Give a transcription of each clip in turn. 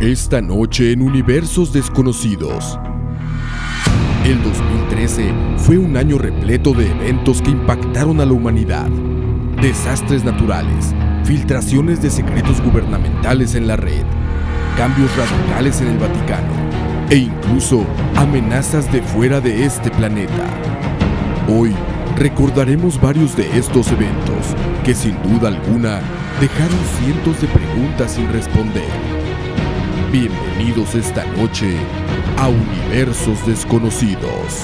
Esta noche en Universos Desconocidos. El 2013 fue un año repleto de eventos que impactaron a la humanidad. Desastres naturales, filtraciones de secretos gubernamentales en la red, cambios radicales en el Vaticano e incluso amenazas de fuera de este planeta. Hoy recordaremos varios de estos eventos que sin duda alguna dejaron cientos de preguntas sin responder. Bienvenidos esta noche a Universos Desconocidos.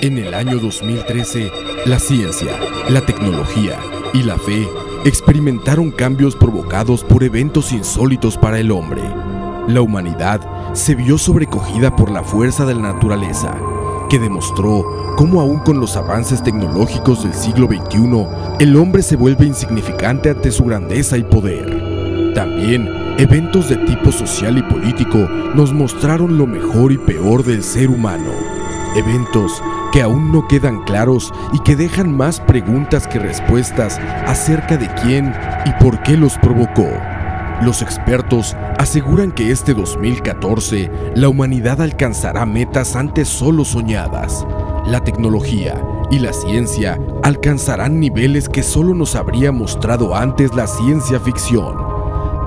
En el año 2013, la ciencia, la tecnología y la fe experimentaron cambios provocados por eventos insólitos para el hombre. La humanidad se vio sobrecogida por la fuerza de la naturaleza, que demostró cómo aún con los avances tecnológicos del siglo XXI, el hombre se vuelve insignificante ante su grandeza y poder. También, eventos de tipo social y político nos mostraron lo mejor y peor del ser humano. Eventos que aún no quedan claros y que dejan más preguntas que respuestas acerca de quién y por qué los provocó. Los expertos aseguran que este 2014 la humanidad alcanzará metas antes solo soñadas. La tecnología y la ciencia alcanzarán niveles que solo nos habría mostrado antes la ciencia ficción.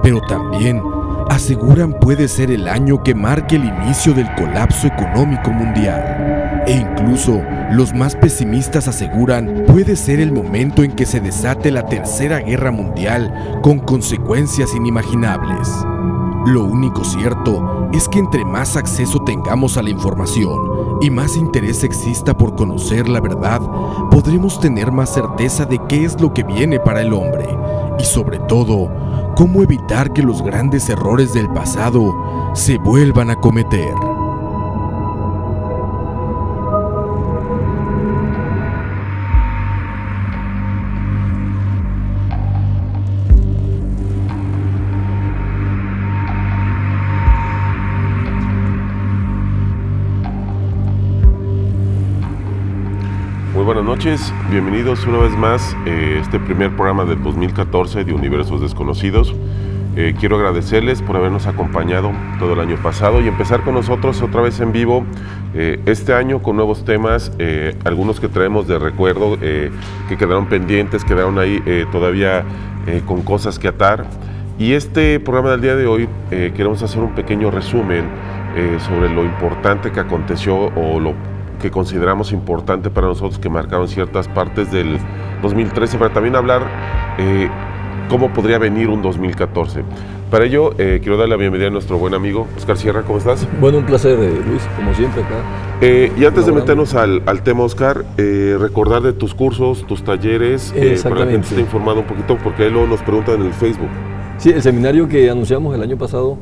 Pero también aseguran puede ser el año que marque el inicio del colapso económico mundial. E incluso los más pesimistas aseguran puede ser el momento en que se desate la Tercera Guerra Mundial con consecuencias inimaginables. Lo único cierto es que entre más acceso tengamos a la información y más interés exista por conocer la verdad, podremos tener más certeza de qué es lo que viene para el hombre y sobre todo, cómo evitar que los grandes errores del pasado se vuelvan a cometer. Buenas noches, bienvenidos una vez más a este primer programa del 2014 de Universos Desconocidos. Quiero agradecerles por habernos acompañado todo el año pasado y empezar con nosotros otra vez en vivo este año con nuevos temas, algunos que traemos de recuerdo, que quedaron pendientes, quedaron ahí todavía con cosas que atar. Y este programa del día de hoy queremos hacer un pequeño resumen sobre lo importante que aconteció o lo que consideramos importante para nosotros, que marcaron ciertas partes del 2013, para también hablar cómo podría venir un 2014. Para ello, quiero dar la bienvenida a nuestro buen amigo Oscar Sierra. ¿Cómo estás? Bueno, un placer, Luis, como siempre acá. Y antes de meternos al tema, Oscar, recordar de tus cursos, tus talleres, para que la gente esté informada un poquito, porque ahí luego nos preguntan en el Facebook. Sí, el seminario que anunciamos el año pasado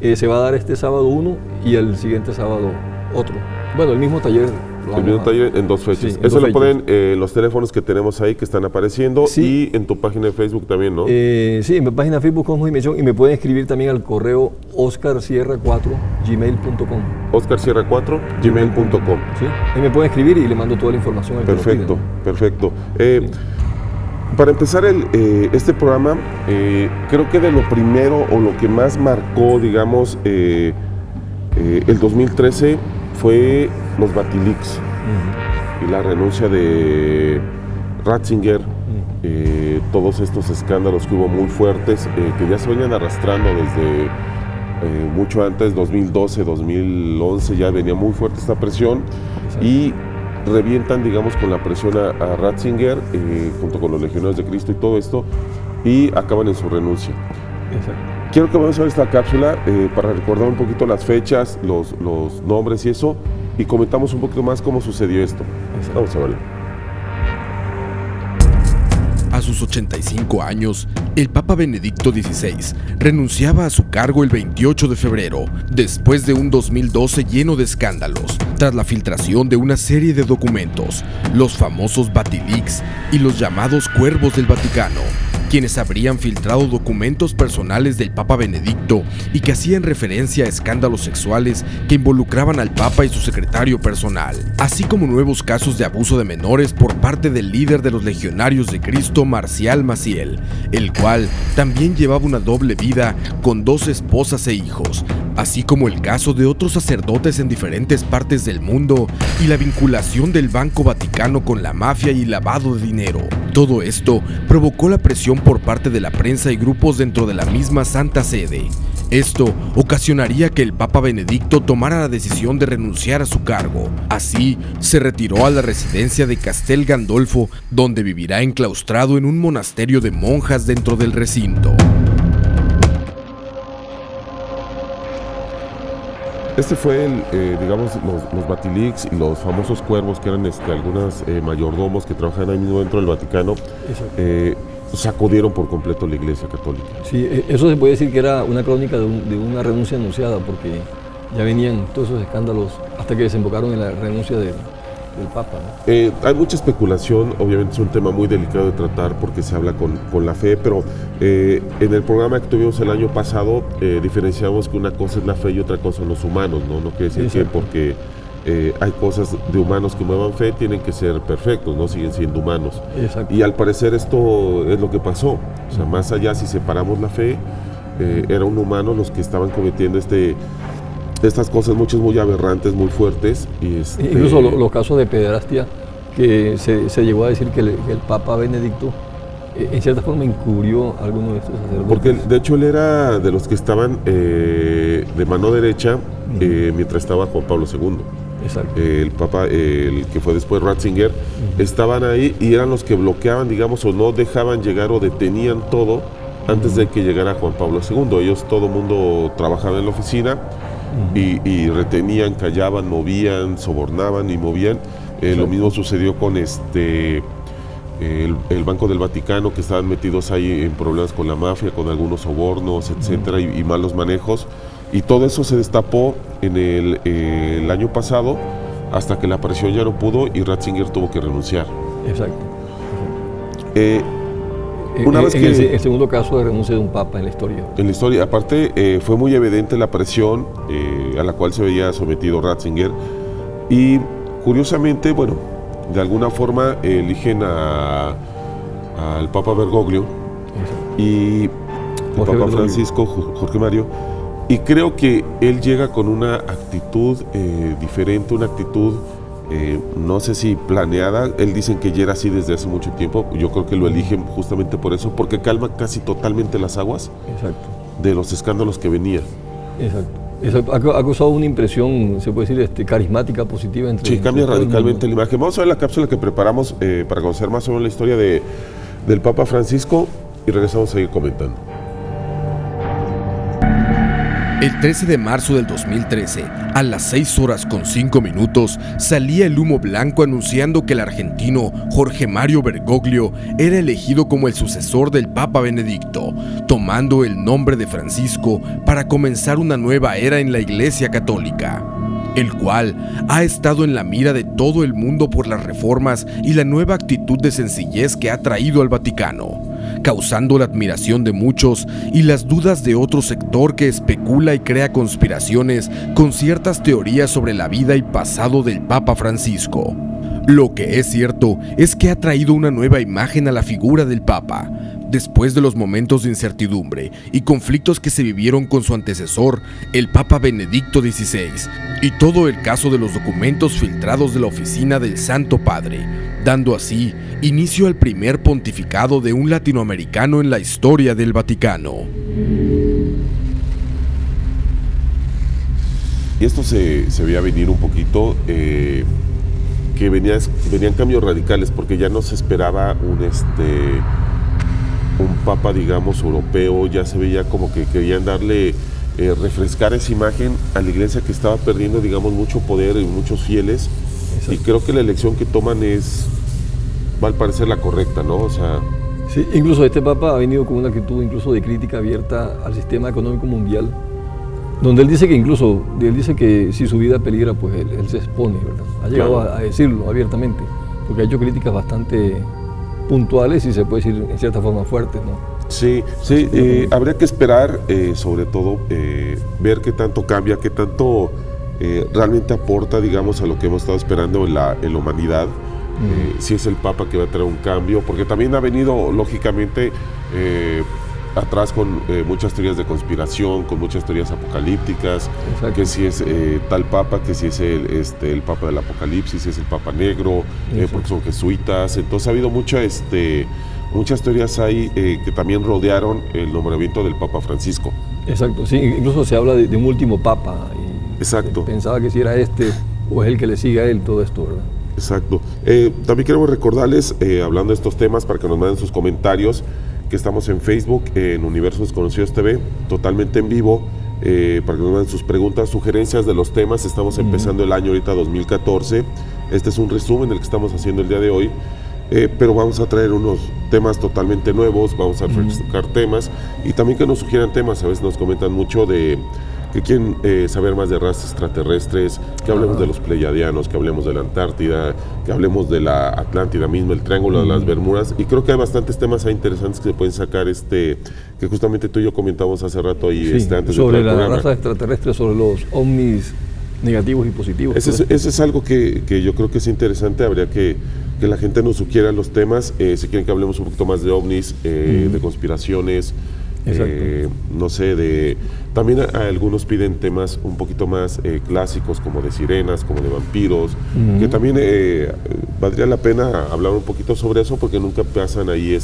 se va a dar este sábado uno y el siguiente sábado otro. Bueno, el mismo taller. El mismo taller en dos fechas. Sí, eso lo ponen en los teléfonos que tenemos ahí que están apareciendo, sí. Y en tu página de Facebook también, ¿no? Sí, en mi página de Facebook Cosmos Dimensión, y me pueden escribir también al correo oscarsierra4gmail.com. oscarsierra4gmail.com. Sí, ahí me pueden escribir y le mando toda la información al Perfecto, que lo perfecto. Sí. Para empezar este programa, creo que de lo primero o lo que más marcó, digamos, el 2013 fue los Batilix y la renuncia de Ratzinger, todos estos escándalos que hubo muy fuertes, que ya se venían arrastrando desde mucho antes, 2012, 2011, ya venía muy fuerte esta presión. Exacto. Y revientan, digamos, con la presión a Ratzinger, junto con los Legionarios de Cristo y todo esto, y acaban en su renuncia. Exacto. Quiero que vamos a ver esta cápsula para recordar un poquito las fechas, los nombres y eso, y comentamos un poquito más cómo sucedió esto. Exacto. Vamos a verlo. A sus 85 años, el Papa Benedicto XVI renunciaba a su cargo el 28 de febrero, después de un 2012 lleno de escándalos, tras la filtración de una serie de documentos, los famosos Batileaks y los llamados Cuervos del Vaticano, quienes habrían filtrado documentos personales del Papa Benedicto y que hacían referencia a escándalos sexuales que involucraban al Papa y su secretario personal, así como nuevos casos de abuso de menores por parte del líder de los Legionarios de Cristo, Marcial Maciel, el cual también llevaba una doble vida con 2 esposas e hijos, así como el caso de otros sacerdotes en diferentes partes del mundo y la vinculación del Banco Vaticano con la mafia y lavado de dinero. Todo esto provocó la presión por parte de la prensa y grupos dentro de la misma Santa Sede. Esto ocasionaría que el Papa Benedicto tomara la decisión de renunciar a su cargo. Así, se retiró a la residencia de Castel Gandolfo, donde vivirá enclaustrado en un monasterio de monjas dentro del recinto. Este fue, digamos, los Batileaks y los famosos cuervos, que eran algunos mayordomos que trabajaban ahí mismo dentro del Vaticano, sacudieron por completo la Iglesia Católica. Sí, eso se puede decir que era una crónica de una renuncia anunciada, porque ya venían todos esos escándalos hasta que desembocaron en la renuncia del Papa, ¿no? Hay mucha especulación, obviamente es un tema muy delicado de tratar porque se habla con la fe, pero en el programa que tuvimos el año pasado diferenciamos que una cosa es la fe y otra cosa son los humanos, ¿no? No quiere decir que porque hay cosas de humanos que muevan fe tienen que ser perfectos, ¿no? Siguen siendo humanos. Exacto. Y al parecer esto es lo que pasó, o sea, más allá, si separamos la fe, eran humanos los que estaban cometiendo estas cosas, muchas muy aberrantes, muy fuertes. Incluso los casos de pederastia, que se llegó a decir que el Papa Benedicto en cierta forma encubrió a alguno de estos sacerdotes. Porque de hecho él era de los que estaban de mano derecha mientras estaba Juan Pablo II. Exacto. El Papa, el que fue después Ratzinger, estaban ahí y eran los que bloqueaban, digamos, o no dejaban llegar o detenían todo antes de que llegara Juan Pablo II. Ellos, todo el mundo trabajaba en la oficina y retenían, callaban, movían, sobornaban y movían. Lo mismo sucedió con el Banco del Vaticano, que estaban metidos ahí en problemas con la mafia, con algunos sobornos, etcétera, y malos manejos. Y todo eso se destapó en el año pasado, hasta que la presión ya no pudo y Ratzinger tuvo que renunciar. Exacto. Una vez que el segundo caso de renuncia de un papa en la historia. En la historia, aparte, fue muy evidente la presión a la cual se veía sometido Ratzinger. Y curiosamente, bueno, de alguna forma eligen al Papa Bergoglio y el Papa Francisco, Jorge Mario. Y creo que él llega con una actitud diferente, una actitud, no sé si planeada. Él dicen que ya era así desde hace mucho tiempo. Yo creo que lo eligen justamente por eso, porque calma casi totalmente las aguas. Exacto. De los escándalos que venían. Exacto. Eso ha causado una impresión, se puede decir, carismática, positiva. Sí, cambia radicalmente la imagen. Vamos a ver la cápsula que preparamos para conocer más sobre la historia del Papa Francisco y regresamos a seguir comentando. El 13 de marzo del 2013, a las 6:05, salía el humo blanco anunciando que el argentino Jorge Mario Bergoglio era elegido como el sucesor del Papa Benedicto, tomando el nombre de Francisco para comenzar una nueva era en la Iglesia Católica, el cual ha estado en la mira de todo el mundo por las reformas y la nueva actitud de sencillez que ha traído al Vaticano, causando la admiración de muchos y las dudas de otro sector que especula y crea conspiraciones con ciertas teorías sobre la vida y pasado del Papa Francisco. Lo que es cierto es que ha traído una nueva imagen a la figura del Papa, después de los momentos de incertidumbre y conflictos que se vivieron con su antecesor, el Papa Benedicto XVI, y todo el caso de los documentos filtrados de la oficina del Santo Padre, dando así inicio al primer pontificado de un latinoamericano en la historia del Vaticano. Y esto se veía venir un poquito, que venían cambios radicales, porque ya no se esperaba un papa, digamos, europeo. Ya se veía como que querían darle, refrescar esa imagen a la iglesia, que estaba perdiendo, digamos, mucho poder y muchos fieles. Exacto. Y creo que la elección que toman va al parecer la correcta, ¿no? O sea, Sí, incluso este Papa ha venido con una actitud incluso de crítica abierta al sistema económico mundial, donde él dice que si su vida peligra, pues él se expone, ¿verdad? Ha llegado a decirlo abiertamente, porque ha hecho críticas bastante puntuales y se puede decir en cierta forma fuertes, ¿no? Sí, habría que esperar, sobre todo, ver qué tanto cambia, qué tanto realmente aporta, digamos, a lo que hemos estado esperando en la humanidad. Si es el Papa que va a traer un cambio, porque también ha venido, lógicamente, atrás con muchas teorías de conspiración, con muchas teorías apocalípticas. Exacto. Que si es tal Papa, que si es el Papa del Apocalipsis, si es el Papa Negro, porque son jesuitas. Entonces ha habido muchas teorías ahí que también rodearon el nombramiento del Papa Francisco. Exacto, sí, incluso se habla de un último Papa. Y exacto. Pensaba que si era o es el que le sigue a él, todo esto, ¿verdad? Exacto. También queremos recordarles, hablando de estos temas, para que nos manden sus comentarios, que estamos en Facebook, en Universos Desconocidos TV, totalmente en vivo, para que nos manden sus preguntas, sugerencias de los temas. Estamos empezando el año ahorita 2014. Este es un resumen del que estamos haciendo el día de hoy, pero vamos a traer unos temas totalmente nuevos, vamos a refrescar temas y también que nos sugieran temas. A veces nos comentan mucho de que quieren saber más de razas extraterrestres, que hablemos de los Pleiadianos, que hablemos de la Antártida, que hablemos de la Atlántida misma, el Triángulo de las Bermudas, y creo que hay bastantes temas ahí interesantes que se pueden sacar, que justamente tú y yo comentamos hace rato ahí, antes sobre las razas extraterrestres, sobre los ovnis negativos y positivos. Ese es algo que yo creo que es interesante. Habría que la gente nos sugiera los temas, si quieren que hablemos un poquito más de ovnis, de conspiraciones. No sé, también algunos piden temas un poquito más clásicos, como de sirenas, como de vampiros, que también valdría la pena hablar un poquito sobre eso, porque nunca pasan ahí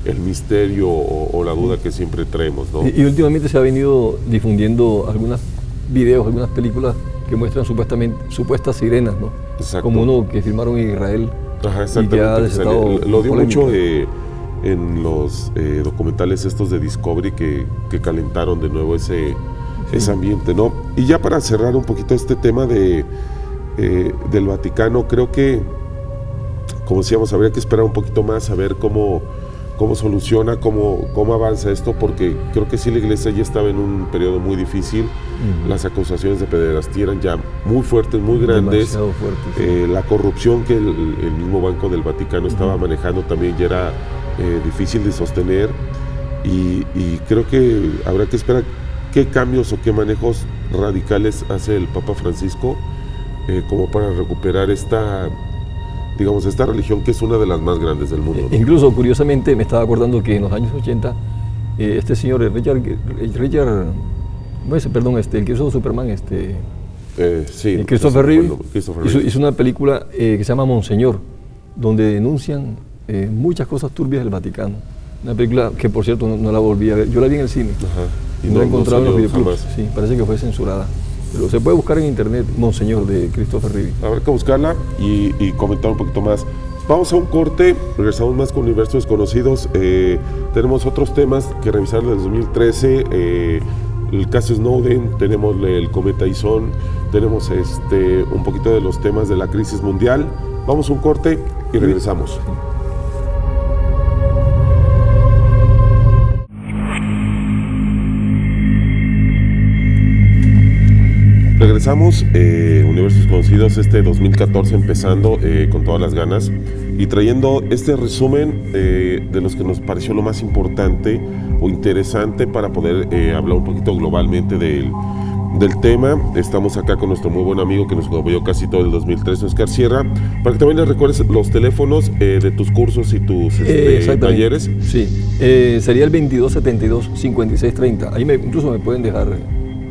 el misterio o la duda que siempre traemos, ¿no? Y últimamente se ha venido difundiendo algunos videos, algunas películas que muestran supuestas sirenas, ¿no? Exacto. Como uno que filmaron en Israel. Ajá, exactamente. Y que ha desatado lo dio polémica. mucho en los documentales estos de Discovery que calentaron de nuevo ese ambiente, ¿no? Y ya para cerrar un poquito este tema del Vaticano, creo que, como decíamos, habría que esperar un poquito más a ver cómo soluciona, cómo avanza esto, porque creo que sí la Iglesia ya estaba en un periodo muy difícil. Las acusaciones de pederastía eran ya muy fuertes, muy grandes. Demasiado fuertes. La corrupción que el mismo Banco del Vaticano estaba manejando también ya era difícil de sostener, y creo que habrá que esperar qué cambios o qué manejos radicales hace el Papa Francisco como para recuperar esta religión que es una de las más grandes del mundo, ¿no? Incluso, curiosamente, me estaba acordando que en los años 80 este señor Richard el que hizo Superman, sí, Christopher Reeve, hizo una película que se llama Monseñor, donde denuncian muchas cosas turbias del Vaticano. Una película que, por cierto, no la volví a ver. Yo la vi en el cine. Ajá. Y no la he encontrado en los videoclubs. Sí, parece que fue censurada. Pero se puede buscar en internet, Monseñor, de Christopher Reeve. Habrá que buscarla y comentar un poquito más. Vamos a un corte, regresamos más con Universos Desconocidos. Tenemos otros temas que revisar desde 2013. El caso Snowden, tenemos el cometa Ison, tenemos un poquito de los temas de la crisis mundial. Vamos a un corte y regresamos. Regresamos, Universos Conocidos, 2014 empezando con todas las ganas y trayendo este resumen de los que nos pareció lo más importante o interesante para poder hablar un poquito globalmente del tema. Estamos acá con nuestro muy buen amigo que nos acompañó casi todo el 2013, Oscar Sierra, para que también les recuerdes los teléfonos de tus cursos y tus talleres. Sí, sería el 2272-5630, ahí incluso me pueden dejar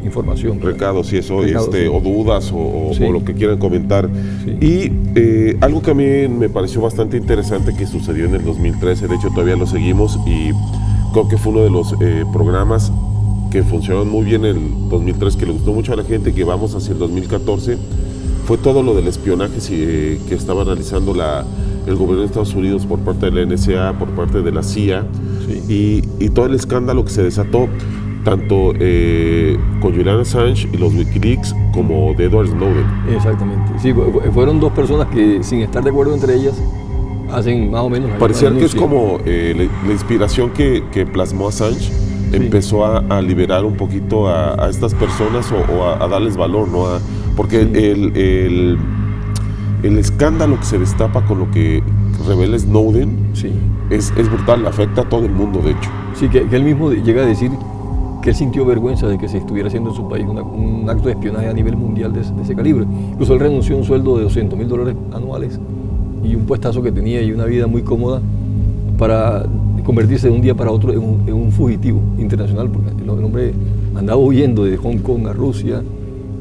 información. Recados y eso, Recados, sí. o dudas o lo que quieran comentar. Sí. Y algo que a mí me pareció bastante interesante que sucedió en el 2013, de hecho todavía lo seguimos y creo que fue uno de los programas que funcionaron muy bien en el 2003, que le gustó mucho a la gente, que vamos hacia el 2014, fue todo lo del espionaje que estaba realizando el gobierno de Estados Unidos por parte de la NSA, por parte de la CIA, sí. y todo el escándalo que se desató, tanto con Julian Assange y los Wikileaks como de Edward Snowden. Exactamente, sí, fueron dos personas que, sin estar de acuerdo entre ellas, hacen más o menos... Parecía que es como la inspiración que plasmó Assange, empezó a liberar un poquito a estas personas o a darles valor, ¿no? Porque el escándalo que se destapa con lo que revela Snowden es brutal, afecta a todo el mundo, de hecho. Sí, que él mismo llega a decir que él sintió vergüenza de que se estuviera haciendo en su país un acto de espionaje a nivel mundial de ese calibre. Incluso él renunció a un sueldo de $200.000 anuales y un puestazo que tenía y una vida muy cómoda para convertirse de un día para otro en un fugitivo internacional, porque el hombre andaba huyendo de Hong Kong a Rusia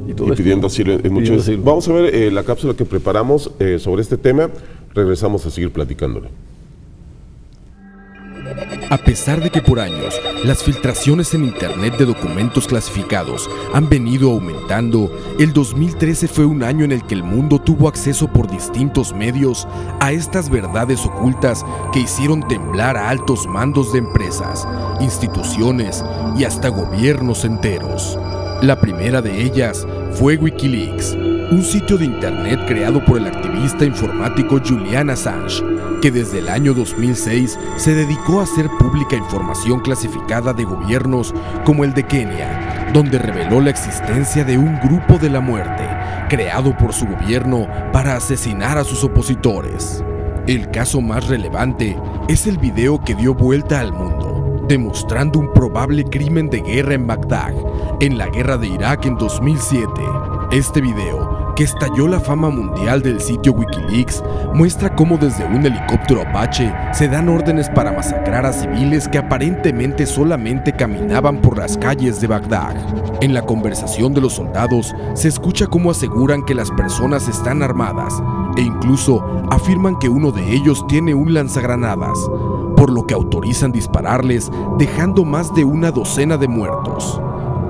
y todo esto. Pidiendo asilo en muchos... asilo. Vamos a ver la cápsula que preparamos sobre este tema. Regresamos a seguir platicándole. A pesar de que por años las filtraciones en Internet de documentos clasificados han venido aumentando, el 2013 fue un año en el que el mundo tuvo acceso por distintos medios a estas verdades ocultas que hicieron temblar a altos mandos de empresas, instituciones y hasta gobiernos enteros. La primera de ellas fue Wikileaks, un sitio de Internet creado por el activista informático Julian Assange, que desde el año 2006 se dedicó a hacer pública información clasificada de gobiernos como el de Kenia, donde reveló la existencia de un grupo de la muerte, creado por su gobierno para asesinar a sus opositores. El caso más relevante es el video que dio vuelta al mundo, demostrando un probable crimen de guerra en Bagdad, en la guerra de Irak en 2007. Este video, que estalló la fama mundial del sitio Wikileaks, muestra cómo desde un helicóptero Apache se dan órdenes para masacrar a civiles que aparentemente solamente caminaban por las calles de Bagdad. En la conversación de los soldados se escucha cómo aseguran que las personas están armadas e incluso afirman que uno de ellos tiene un lanzagranadas, por lo que autorizan dispararles, dejando más de una docena de muertos.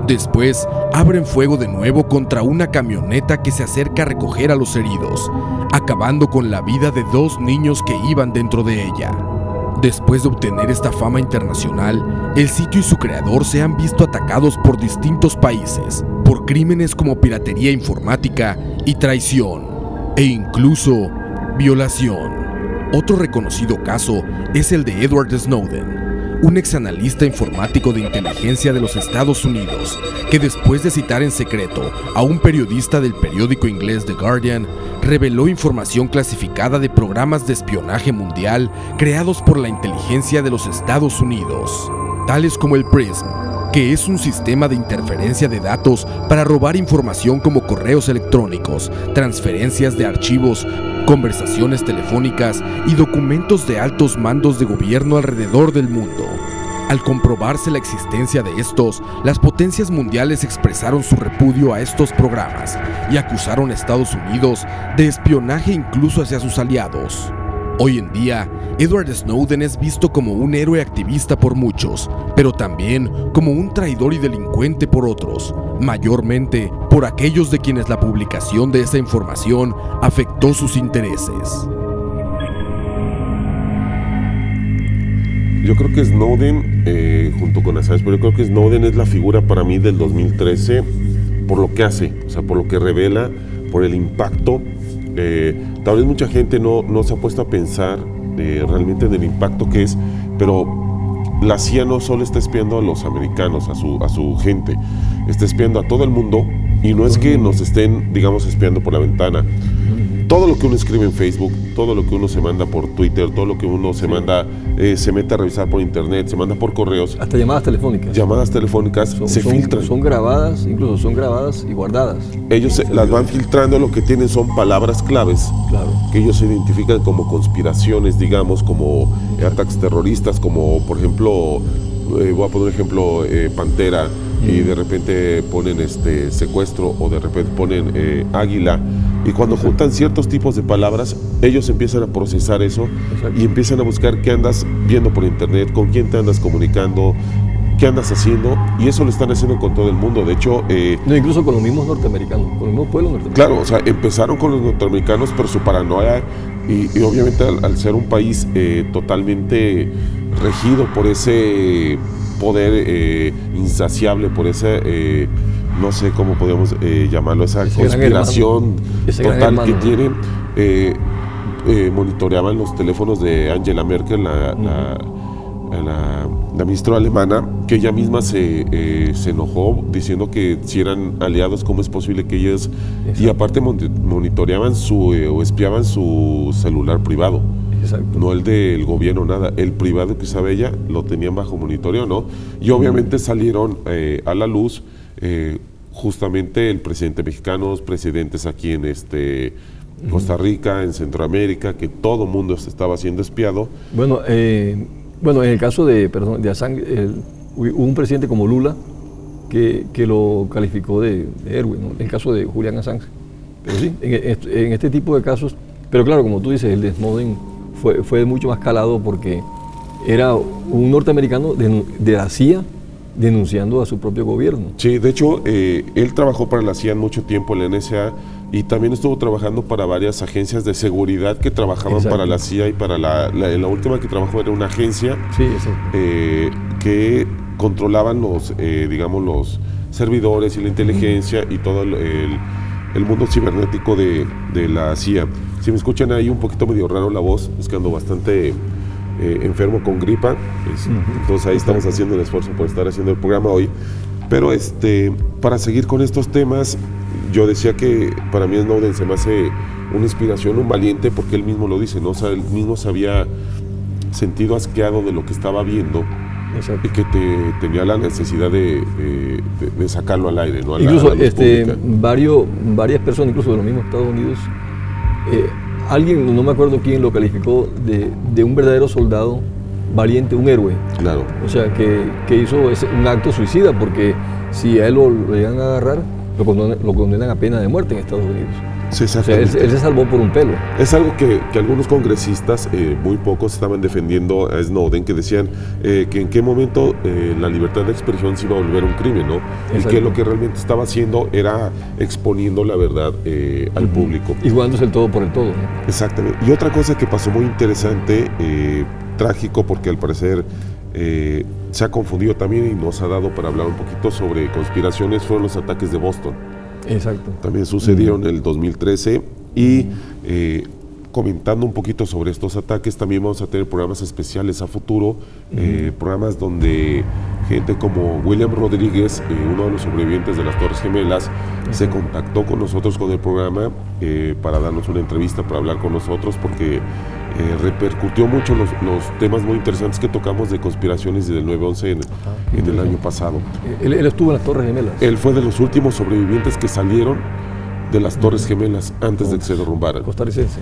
Después, abren fuego de nuevo contra una camioneta que se acerca a recoger a los heridos, acabando con la vida de 2 niños que iban dentro de ella. Después de obtener esta fama internacional, el sitio y su creador se han visto atacados por distintos países, por crímenes como piratería informática y traición, e incluso violación. Otro reconocido caso es el de Edward Snowden, un exanalista informático de inteligencia de los Estados Unidos, que después de citar en secreto a un periodista del periódico inglés The Guardian, reveló información clasificada de programas de espionaje mundial creados por la inteligencia de los Estados Unidos, tales como el PRISM, que es un sistema de interferencia de datos para robar información como correos electrónicos, transferencias de archivos, conversaciones telefónicas y documentos de altos mandos de gobierno alrededor del mundo. Al comprobarse la existencia de estos, las potencias mundiales expresaron su repudio a estos programas y acusaron a Estados Unidos de espionaje incluso hacia sus aliados. Hoy en día, Edward Snowden es visto como un héroe activista por muchos, pero también como un traidor y delincuente por otros, mayormente por aquellos de quienes la publicación de esa información afectó sus intereses. Yo creo que Snowden, junto con Assange, pero yo creo que Snowden es la figura para mí del 2013 por lo que hace, o sea, por lo que revela, por el impacto. Tal vez mucha gente no se ha puesto a pensar realmente en el impacto que es, pero la CIA no solo está espiando a los americanos, a su gente, está espiando a todo el mundo, y no es que nos estén, digamos, espiando por la ventana. Todo lo que uno escribe en Facebook, todo lo que uno se manda por Twitter, todo lo que uno se manda, se mete a revisar por internet, se manda por correos. Hasta llamadas telefónicas. Llamadas telefónicas se filtran. Son grabadas, incluso son grabadas y guardadas. Ellos las van filtrando, lo que tienen son palabras claves, claro, que ellos se identifican como conspiraciones, digamos, como ataques terroristas, como por ejemplo, voy a poner un ejemplo, Pantera, y de repente ponen secuestro, o de repente ponen águila. Y cuando juntan ciertos tipos de palabras, ellos empiezan a procesar eso. Exacto. Y empiezan a buscar qué andas viendo por internet, con quién te andas comunicando, qué andas haciendo, y eso lo están haciendo con todo el mundo. De hecho... no, incluso con los mismos norteamericanos, con los mismos pueblos norteamericanos. Claro, o sea, empezaron con los norteamericanos, pero su paranoia, y obviamente al ser un país totalmente regido por ese poder insaciable, por ese... no sé cómo podemos llamarlo, esa conspiración total que tienen, monitoreaban los teléfonos de Angela Merkel, la ministra alemana, que ella misma se enojó diciendo que si eran aliados, ¿cómo es posible que ellas... Exacto. Y aparte monitoreaban o espiaban su celular privado. Exacto. No el del gobierno, nada. El privado que usaba ella lo tenían bajo monitoreo, ¿no? Y obviamente salieron a la luz justamente el presidente mexicano, los presidentes aquí en Costa Rica, en Centroamérica, que todo el mundo se estaba siendo espiado. Bueno, en el caso de Assange, hubo un presidente como Lula que lo calificó de héroe, ¿no? En el caso de Julian Assange. Pero sí, en este tipo de casos, pero claro, como tú dices, el de Snowden fue mucho más calado porque era un norteamericano de la CIA denunciando a su propio gobierno. Sí, de hecho, él trabajó para la CIA mucho tiempo en la NSA y también estuvo trabajando para varias agencias de seguridad que trabajaban Exacto. para la CIA y para la última que trabajó era una agencia sí, que controlaban los servidores y la inteligencia y todo el mundo cibernético de la CIA. Si me escuchan ahí un poquito medio raro la voz, es que ando bastante enfermo con gripa, entonces ahí estamos haciendo el esfuerzo por estar haciendo el programa hoy. Pero para seguir con estos temas, yo decía que para mí Snowden se me hace una inspiración, un valiente, porque él mismo lo dice, ¿no? O sea, él mismo se había sentido asqueado de lo que estaba viendo. Exacto. Y que tenía la necesidad de sacarlo al aire, ¿no? Incluso varias personas, incluso de los mismos Estados Unidos, alguien, no me acuerdo quién, lo calificó de un verdadero soldado valiente, un héroe. Claro. O sea, que hizo un acto suicida, porque si a él lo llegan a agarrar, lo condenan a pena de muerte en Estados Unidos. Sí, o sea, él se salvó por un pelo. Es algo que algunos congresistas, muy pocos, estaban defendiendo a Snowden, que decían que en qué momento la libertad de expresión se iba a volver un crimen, ¿no? Y que lo que realmente estaba haciendo era exponiendo la verdad al público. Y jugándose el todo por el todo, ¿no? Exactamente. Y otra cosa que pasó muy interesante, trágico, porque al parecer se ha confundido también y nos ha dado para hablar un poquito sobre conspiraciones, fueron los ataques de Boston. Exacto. También sucedieron en el 2013 y comentando un poquito sobre estos ataques, también vamos a tener programas especiales a futuro, programas donde gente como William Rodríguez, uno de los sobrevivientes de las Torres Gemelas, se contactó con nosotros con el programa para darnos una entrevista, para hablar con nosotros, porque repercutió mucho los temas muy interesantes que tocamos de conspiraciones y del 9/11 en el año pasado. Él estuvo en las Torres Gemelas. Él fue de los últimos sobrevivientes que salieron de las Torres Gemelas antes de que se derrumbaran. Costarricense.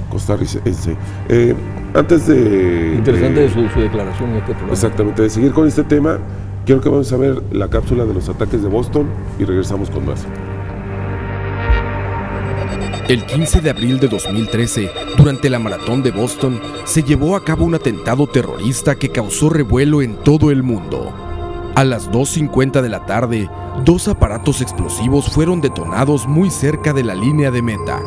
Antes de... Interesante su declaración en este programa. Exactamente. De seguir con este tema, quiero que vamos a ver la cápsula de los ataques de Boston y regresamos con más. El 15 de abril de 2013, durante la maratón de Boston, se llevó a cabo un atentado terrorista que causó revuelo en todo el mundo. A las 2:50 de la tarde, 2 aparatos explosivos fueron detonados muy cerca de la línea de meta,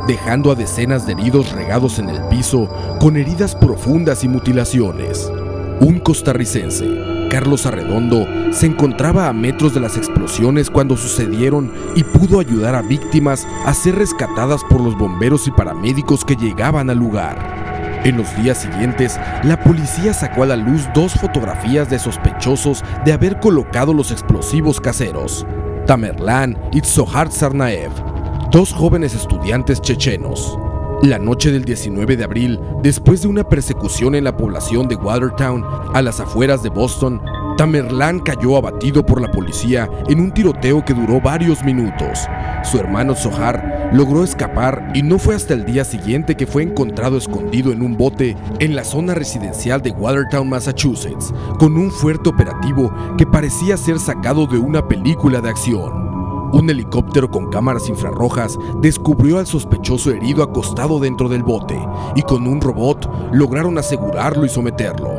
dejando a decenas de heridos regados en el piso con heridas profundas y mutilaciones. Un costarricense, Carlos Arredondo, se encontraba a metros de las explosiones cuando sucedieron y pudo ayudar a víctimas a ser rescatadas por los bomberos y paramédicos que llegaban al lugar. En los días siguientes, la policía sacó a la luz 2 fotografías de sospechosos de haber colocado los explosivos caseros: Tamerlan y Zohar Tsarnaev, 2 jóvenes estudiantes chechenos. La noche del 19 de abril, después de una persecución en la población de Watertown, a las afueras de Boston, Tamerlan cayó abatido por la policía en un tiroteo que duró varios minutos. Su hermano Zohar logró escapar y no fue hasta el día siguiente que fue encontrado escondido en un bote en la zona residencial de Watertown, Massachusetts, con un fuerte operativo que parecía ser sacado de una película de acción. Un helicóptero con cámaras infrarrojas descubrió al sospechoso herido acostado dentro del bote y con un robot lograron asegurarlo y someterlo.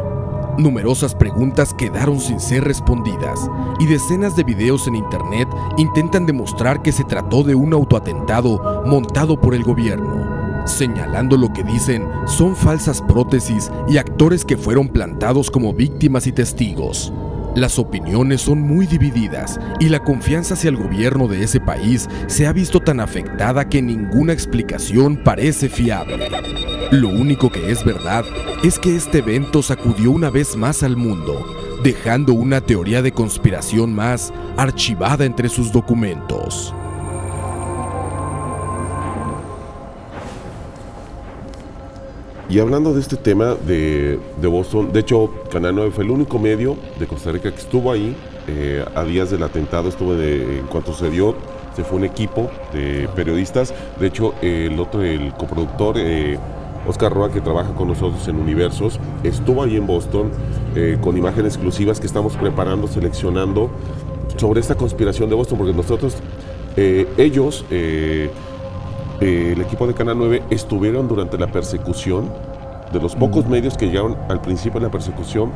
Numerosas preguntas quedaron sin ser respondidas y decenas de videos en internet intentan demostrar que se trató de un autoatentado montado por el gobierno, señalando lo que dicen son falsas prótesis y actores que fueron plantados como víctimas y testigos. Las opiniones son muy divididas y la confianza hacia el gobierno de ese país se ha visto tan afectada que ninguna explicación parece fiable. Lo único que es verdad es que este evento sacudió una vez más al mundo, dejando una teoría de conspiración más archivada entre sus documentos. Y hablando de este tema de Boston, de hecho, Canal 9 fue el único medio de Costa Rica que estuvo ahí a días del atentado. En cuanto sucedió, se fue un equipo de periodistas. De hecho, el coproductor, Oscar Roa, que trabaja con nosotros en Universos, estuvo ahí en Boston con imágenes exclusivas que estamos preparando, seleccionando sobre esta conspiración de Boston, porque nosotros, ellos... el equipo de Canal 9 estuvieron durante la persecución de los pocos medios que llegaron al principio de la persecución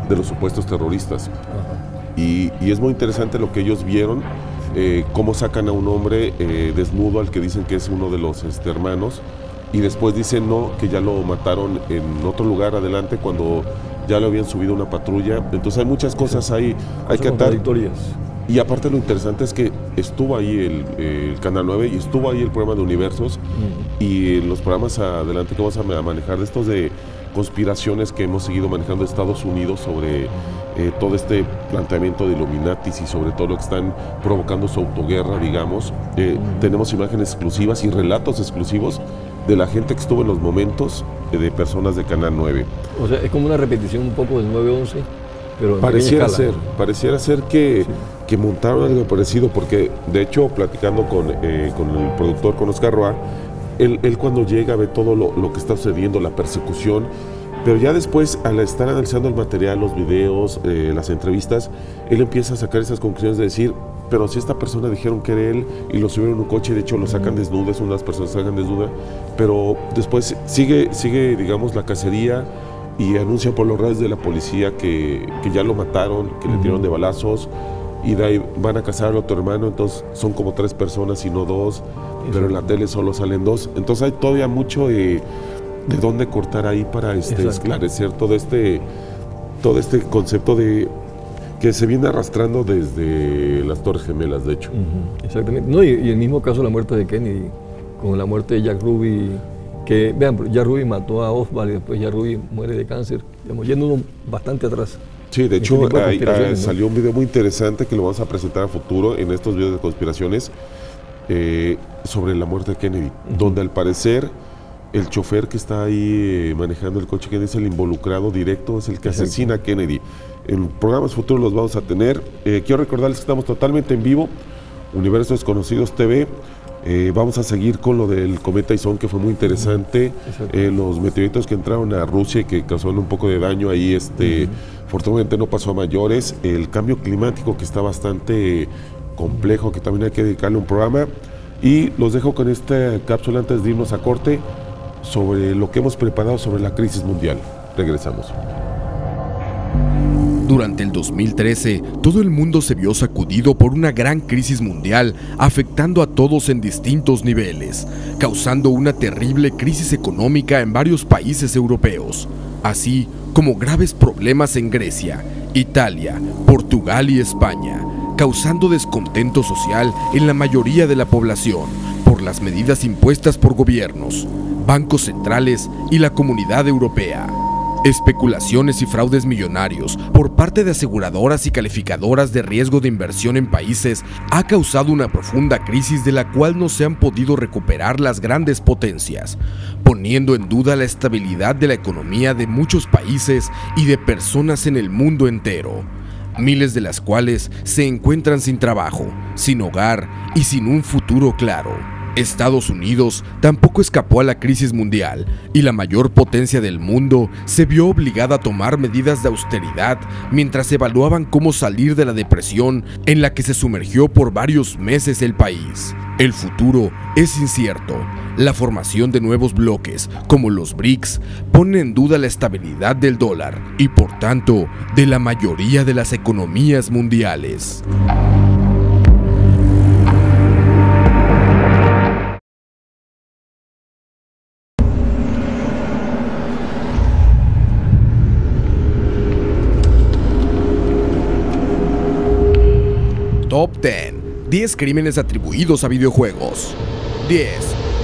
de los supuestos terroristas. Y es muy interesante lo que ellos vieron, cómo sacan a un hombre desnudo al que dicen que es uno de los hermanos, y después dicen no, que ya lo mataron en otro lugar adelante cuando ya lo habían subido a una patrulla. Entonces hay muchas cosas ahí, hay que atar. Y aparte lo interesante es que estuvo ahí el Canal 9 y estuvo ahí el programa de Universos y los programas adelante que vamos a manejar de estos de conspiraciones que hemos seguido manejando en Estados Unidos sobre todo este planteamiento de Illuminatis y sobre todo lo que están provocando su autoguerra, digamos. Tenemos imágenes exclusivas y relatos exclusivos de la gente que estuvo en los momentos de personas de Canal 9. O sea, es como una repetición un poco del 9/11. Pero pareciera ser que montaron algo parecido, porque de hecho platicando con el productor, con Oscar Roa, él cuando llega ve todo lo que está sucediendo, la persecución, pero ya después al estar analizando el material, los videos, las entrevistas, él empieza a sacar esas conclusiones de decir, pero si esta persona dijeron que era él y lo subieron en un coche, de hecho lo sacan desnudo, es una de las personas que sacan desnuda, pero después sigue digamos la cacería, y anuncian por los radios de la policía que ya lo mataron, que le tiraron de balazos, y de ahí van a cazar al otro hermano. Entonces son como 3 personas y no 2, pero en la tele solo salen 2. Entonces hay todavía mucho de dónde cortar ahí para esclarecer todo este concepto de que se viene arrastrando desde las Torres Gemelas, de hecho. Exactamente. No, y el mismo caso de la muerte de Kennedy, con la muerte de Jack Ruby, que vean, Jack Ruby mató a Oswald y después Jack Ruby muere de cáncer, digamos, yéndonos bastante atrás. Sí, de hecho salió un video muy interesante que lo vamos a presentar a futuro en estos videos de conspiraciones sobre la muerte de Kennedy, donde al parecer el chofer que está ahí manejando el coche Kennedy es el involucrado directo, es el que asesina a Kennedy. En programas futuros los vamos a tener. Quiero recordarles que estamos totalmente en vivo, Universos Desconocidos TV. Vamos a seguir con lo del cometa Ison, que fue muy interesante. Los meteoritos que entraron a Rusia y que causaron un poco de daño ahí, afortunadamente no pasó a mayores. El cambio climático, que está bastante complejo, que también hay que dedicarle un programa. Y los dejo con esta cápsula antes de irnos a corte sobre lo que hemos preparado sobre la crisis mundial. Regresamos. Durante el 2013, todo el mundo se vio sacudido por una gran crisis mundial, afectando a todos en distintos niveles, causando una terrible crisis económica en varios países europeos, así como graves problemas en Grecia, Italia, Portugal y España, causando descontento social en la mayoría de la población por las medidas impuestas por gobiernos, bancos centrales y la Comunidad Europea. Especulaciones y fraudes millonarios por parte de aseguradoras y calificadoras de riesgo de inversión en países ha causado una profunda crisis de la cual no se han podido recuperar las grandes potencias, poniendo en duda la estabilidad de la economía de muchos países y de personas en el mundo entero, miles de las cuales se encuentran sin trabajo, sin hogar y sin un futuro claro. Estados Unidos tampoco escapó a la crisis mundial y la mayor potencia del mundo se vio obligada a tomar medidas de austeridad mientras evaluaban cómo salir de la depresión en la que se sumergió por varios meses el país. El futuro es incierto. La formación de nuevos bloques, como los BRICS, pone en duda la estabilidad del dólar y, por tanto, de la mayoría de las economías mundiales. Top 10. 10 crímenes atribuidos a videojuegos. 10.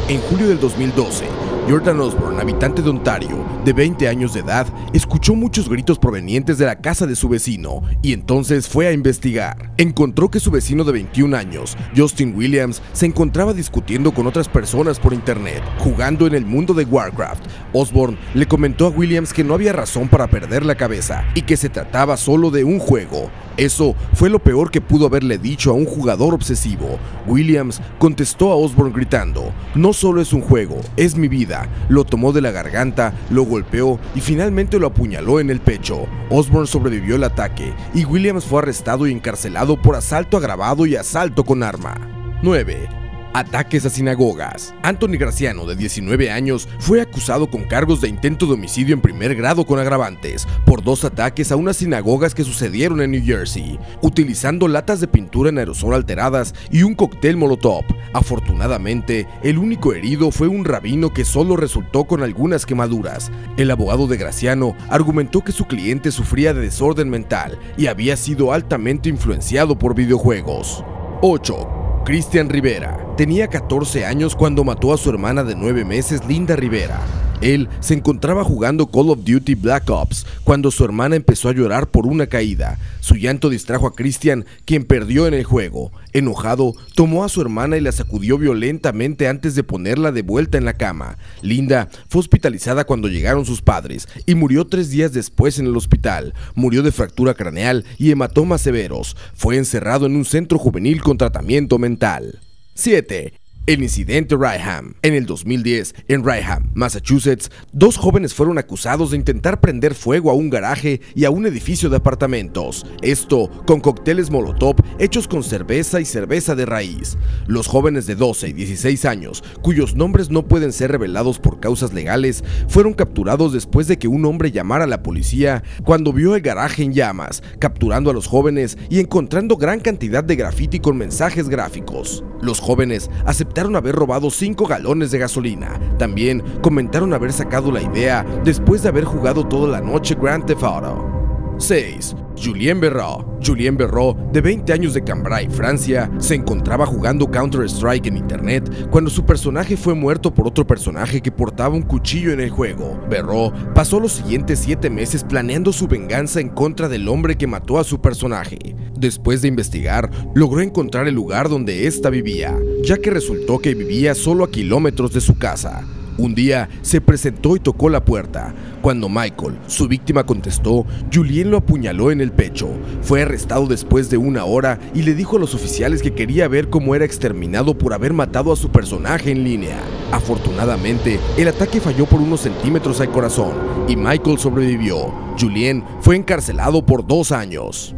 En julio del 2012, Jordan Osborne, habitante de Ontario, de 20 años de edad, escuchó muchos gritos provenientes de la casa de su vecino y entonces fue a investigar. Encontró que su vecino de 21 años, Justin Williams, se encontraba discutiendo con otras personas por internet, jugando en el mundo de Warcraft. Osborne le comentó a Williams que no había razón para perder la cabeza y que se trataba solo de un juego. Eso fue lo peor que pudo haberle dicho a un jugador obsesivo. Williams contestó a Osborne gritando: "No solo es un juego, es mi vida". Lo tomó de la garganta, lo golpeó y finalmente lo apuñaló en el pecho. Osborne sobrevivió al ataque y Williams fue arrestado y encarcelado por asalto agravado y asalto con arma. 9. Ataques a sinagogas. Anthony Graciano, de 19 años, fue acusado con cargos de intento de homicidio en primer grado con agravantes por 2 ataques a unas sinagogas que sucedieron en New Jersey, utilizando latas de pintura en aerosol alteradas y un cóctel molotov. Afortunadamente, el único herido fue un rabino que solo resultó con algunas quemaduras. El abogado de Graciano argumentó que su cliente sufría de desorden mental y había sido altamente influenciado por videojuegos. 8. Cristian Rivera. Tenía 14 años cuando mató a su hermana de 9 meses, Linda Rivera. Él se encontraba jugando Call of Duty Black Ops cuando su hermana empezó a llorar por una caída. Su llanto distrajo a Cristian, quien perdió en el juego. Enojado, tomó a su hermana y la sacudió violentamente antes de ponerla de vuelta en la cama. Linda fue hospitalizada cuando llegaron sus padres y murió 3 días después en el hospital. Murió de fractura craneal y hematomas severos. Fue encerrado en un centro juvenil con tratamiento mental. 7. El incidente Rayham. En el 2010, en Rayham, Massachusetts, 2 jóvenes fueron acusados de intentar prender fuego a un garaje y a un edificio de apartamentos. Esto con cócteles molotov hechos con cerveza y cerveza de raíz. Los jóvenes de 12 y 16 años, cuyos nombres no pueden ser revelados por causas legales, fueron capturados después de que un hombre llamara a la policía cuando vio el garaje en llamas, capturando a los jóvenes y encontrando gran cantidad de grafiti con mensajes gráficos. Los jóvenes aceptaron haber robado 5 galones de gasolina. También comentaron haber sacado la idea después de haber jugado toda la noche Grand Theft Auto. 6. Julien Berraud. Julien Berraud, de 20 años de Cambrai, Francia, se encontraba jugando Counter-Strike en internet cuando su personaje fue muerto por otro personaje que portaba un cuchillo en el juego. Berraud pasó los siguientes 7 meses planeando su venganza en contra del hombre que mató a su personaje. Después de investigar, logró encontrar el lugar donde ésta vivía, ya que resultó que vivía solo a kilómetros de su casa. Un día se presentó y tocó la puerta. Cuando Michael, su víctima, contestó, Julien lo apuñaló en el pecho. Fue arrestado después de 1 hora y le dijo a los oficiales que quería ver cómo era exterminado por haber matado a su personaje en línea. Afortunadamente, el ataque falló por unos centímetros al corazón y Michael sobrevivió. Julien fue encarcelado por 2 años.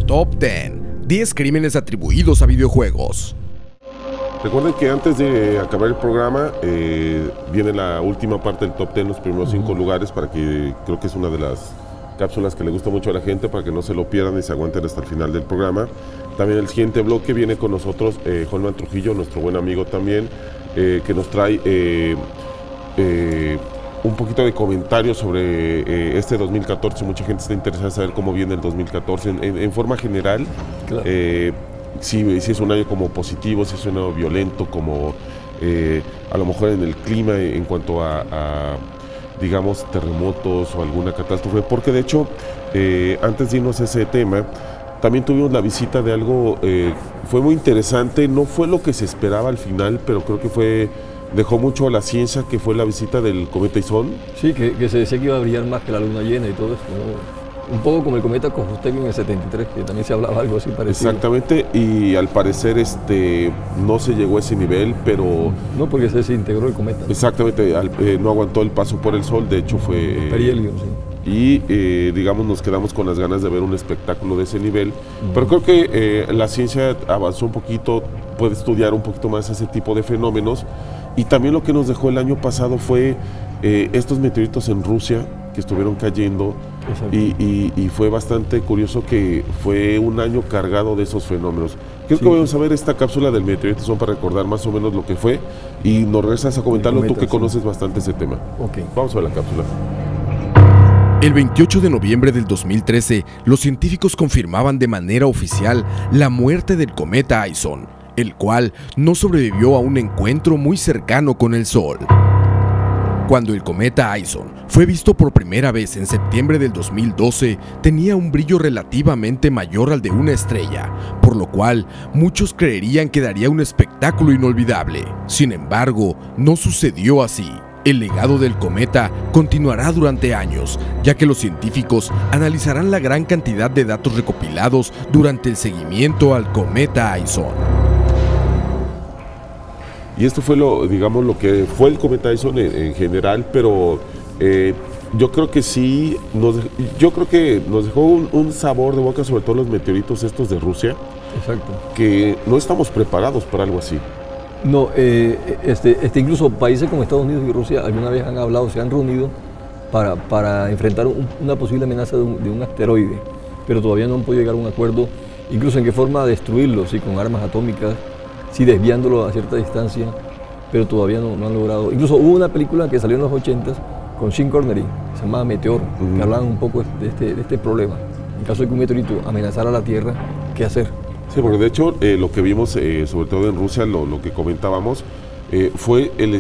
Top 10. 10 crímenes atribuidos a videojuegos. Recuerden que antes de acabar el programa viene la última parte del top 10, los primeros 5 lugares, para que creo que es una de las cápsulas que le gusta mucho a la gente, para que no se lo pierdan y se aguanten hasta el final del programa. También el siguiente bloque viene con nosotros Holman Trujillo, nuestro buen amigo también, que nos trae un poquito de comentarios sobre este 2014. Mucha gente está interesada en saber cómo viene el 2014 en forma general. Claro. Si es un año como positivo, si es un año violento, como a lo mejor en el clima en cuanto a digamos, terremotos o alguna catástrofe, porque de hecho, antes de irnos a ese tema, también tuvimos la visita de algo, fue muy interesante, no fue lo que se esperaba al final, pero creo que dejó mucho a la ciencia, que fue la visita del cometa Ison. Sí, que se decía que iba a brillar más que la luna llena y todo eso, ¿no? Un poco como el cometa Kochustevi en el 73, que también se hablaba algo así parecido. Exactamente, y al parecer no se llegó a ese nivel, pero... No, porque se desintegró el cometa. Exactamente, no aguantó el paso por el sol, de hecho fue... Perihelion, sí. Y digamos nos quedamos con las ganas de ver un espectáculo de ese nivel, pero creo que la ciencia avanzó un poquito, puede estudiar un poquito más ese tipo de fenómenos, y también lo que nos dejó el año pasado fue estos meteoritos en Rusia que estuvieron cayendo, y fue bastante curioso que fue un año cargado de esos fenómenos. Creo que vamos a ver esta cápsula del meteorito Ison para recordar más o menos lo que fue, y nos regresas a comentarlo tú que conoces bastante ese tema. Okay. Vamos a ver la cápsula. El 28 de noviembre del 2013, los científicos confirmaban de manera oficial la muerte del cometa Aison, el cual no sobrevivió a un encuentro muy cercano con el Sol. Cuando el cometa Aison fue visto por primera vez en septiembre del 2012, tenía un brillo relativamente mayor al de una estrella, por lo cual muchos creerían que daría un espectáculo inolvidable. Sin embargo, no sucedió así. El legado del cometa continuará durante años, ya que los científicos analizarán la gran cantidad de datos recopilados durante el seguimiento al cometa Aison. Y esto fue lo que fue el cometa Aison en general, pero yo creo que sí, nos dejó un sabor de boca, sobre todo los meteoritos estos de Rusia. Exacto. Que no estamos preparados para algo así. No, incluso países como Estados Unidos y Rusia alguna vez han hablado, se han reunido para enfrentar una posible amenaza de un asteroide, pero todavía no han podido llegar a un acuerdo, incluso en qué forma destruirlo, si con armas atómicas, si desviándolo a cierta distancia, pero todavía no han logrado. Incluso hubo una película que salió en los 80s con Sean Connery, se llamaba Meteor, que hablaban un poco de este problema. En caso de que un meteorito amenazara a la Tierra, ¿qué hacer? Sí, porque de hecho lo que vimos, sobre todo en Rusia, lo que comentábamos, fue el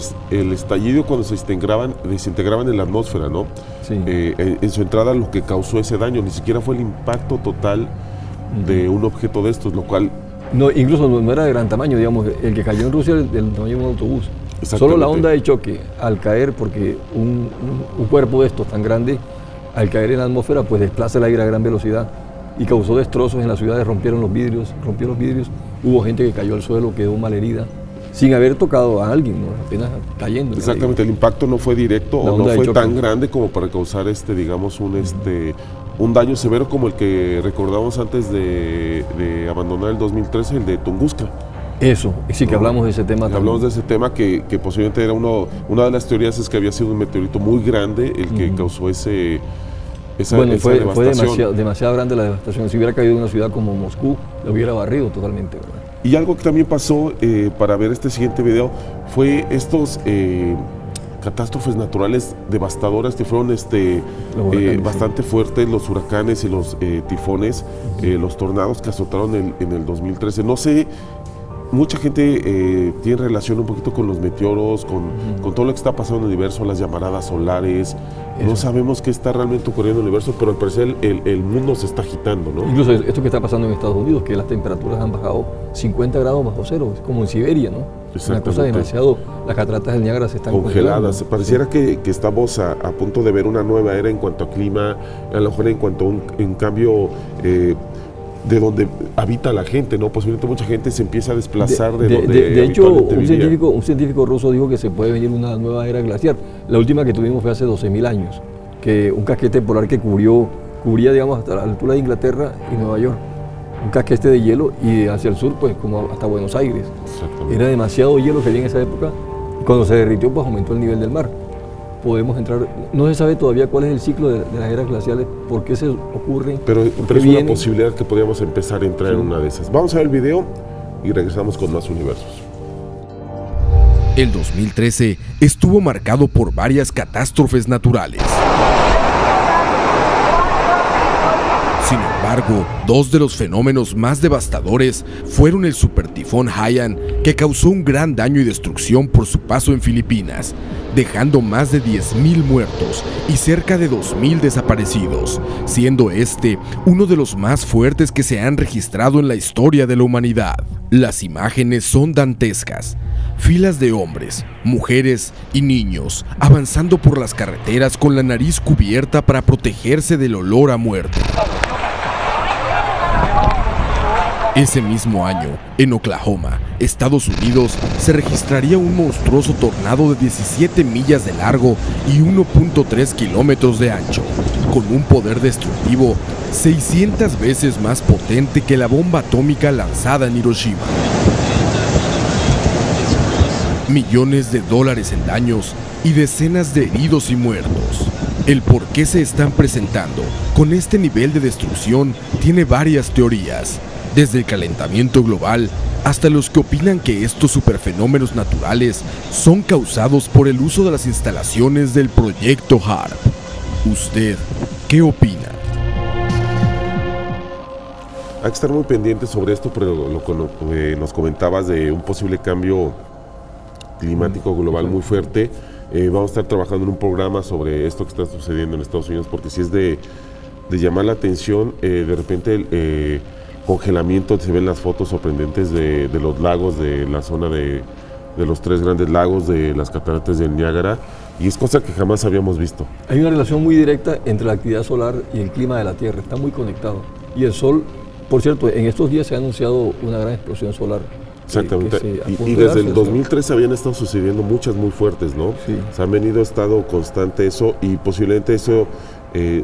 estallido cuando se desintegraban en la atmósfera, ¿no? Sí. En su entrada lo que causó ese daño, ni siquiera fue el impacto total de un objeto de estos, lo cual... No, incluso no era de gran tamaño, digamos, el que cayó en Rusia era del tamaño de un autobús. Solo la onda de choque, al caer, porque un cuerpo de estos tan grande, al caer en la atmósfera, pues desplaza el aire a gran velocidad y causó destrozos en las ciudades, rompió los vidrios, hubo gente que cayó al suelo, quedó malherida, sin haber tocado a alguien, ¿no? Apenas cayendo. Exactamente, el impacto no fue directo o no fue tan grande como para causar un daño severo como el que recordamos antes de abandonar el 2013, el de Tunguska. Eso, sí que hablamos de ese tema también. Hablamos de ese tema que posiblemente era una de las teorías es que había sido un meteorito muy grande el que causó esa devastación. Fue demasiado grande la devastación. Si hubiera caído en una ciudad como Moscú, lo hubiera barrido totalmente, ¿verdad? Y algo que también pasó para ver este siguiente video fue estos catástrofes naturales devastadoras que fueron bastante fuertes, los huracanes y los tifones, los tornados que azotaron en el 2013. No sé, mucha gente tiene relación un poquito con los meteoros, con todo lo que está pasando en el universo, las llamaradas solares. No sabemos qué está realmente ocurriendo en el universo, pero al parecer el mundo se está agitando, ¿no? Incluso esto que está pasando en Estados Unidos, que las temperaturas han bajado 50 grados bajo cero, es como en Siberia, ¿no? Una cosa demasiado, las cataratas del Niágara se están congeladas. Pareciera que estamos a punto de ver una nueva era en cuanto a clima, a lo mejor en cuanto a un cambio de donde habita la gente, ¿no? Posiblemente mucha gente se empieza a desplazar de hecho, un científico ruso dijo que se puede venir una nueva era glaciar. La última que tuvimos fue hace 12.000 años, que un casquete polar que cubría, digamos, hasta la altura de Inglaterra y Nueva York. Un casquete de hielo y hacia el sur, pues, como hasta Buenos Aires. Era demasiado hielo que había en esa época. Cuando se derritió, pues aumentó el nivel del mar. Podemos entrar, no se sabe todavía cuál es el ciclo de las eras glaciales, por qué se ocurren. Pero es una posibilidad que podríamos empezar a entrar en una de esas. Vamos a ver el video y regresamos con más universos. El 2013 estuvo marcado por varias catástrofes naturales. Sin embargo, dos de los fenómenos más devastadores fueron el supertifón Haiyan, que causó un gran daño y destrucción por su paso en Filipinas, dejando más de 10.000 muertos y cerca de 2.000 desaparecidos, siendo este uno de los más fuertes que se han registrado en la historia de la humanidad. Las imágenes son dantescas. Filas de hombres, mujeres y niños avanzando por las carreteras con la nariz cubierta para protegerse del olor a muerte. Ese mismo año, en Oklahoma, Estados Unidos, se registraría un monstruoso tornado de 17 millas de largo y 1.3 kilómetros de ancho, con un poder destructivo 600 veces más potente que la bomba atómica lanzada en Hiroshima. Millones de dólares en daños y decenas de heridos y muertos. El por qué se están presentando con este nivel de destrucción tiene varias teorías, desde el calentamiento global hasta los que opinan que estos superfenómenos naturales son causados por el uso de las instalaciones del proyecto HAARP. ¿Usted ¿Qué opina? Hay que estar muy pendientes sobre esto, pero lo que nos comentabas de un posible cambio climático global muy fuerte, vamos a estar trabajando en un programa sobre esto que está sucediendo en Estados Unidos, porque si es de llamar la atención, de repente el congelamiento, se ven las fotos sorprendentes de los lagos, de la zona de los 3 grandes lagos, de las cataratas del Niágara, y es cosa que jamás habíamos visto. Hay una relación muy directa entre la actividad solar y el clima de la Tierra, está muy conectado. Y el Sol, por cierto, en estos días se ha anunciado una gran explosión solar. Exactamente, y desde el 2003 habían estado sucediendo muchas muy fuertes, ¿no? Sí. Se han venido estado constante eso, y posiblemente eso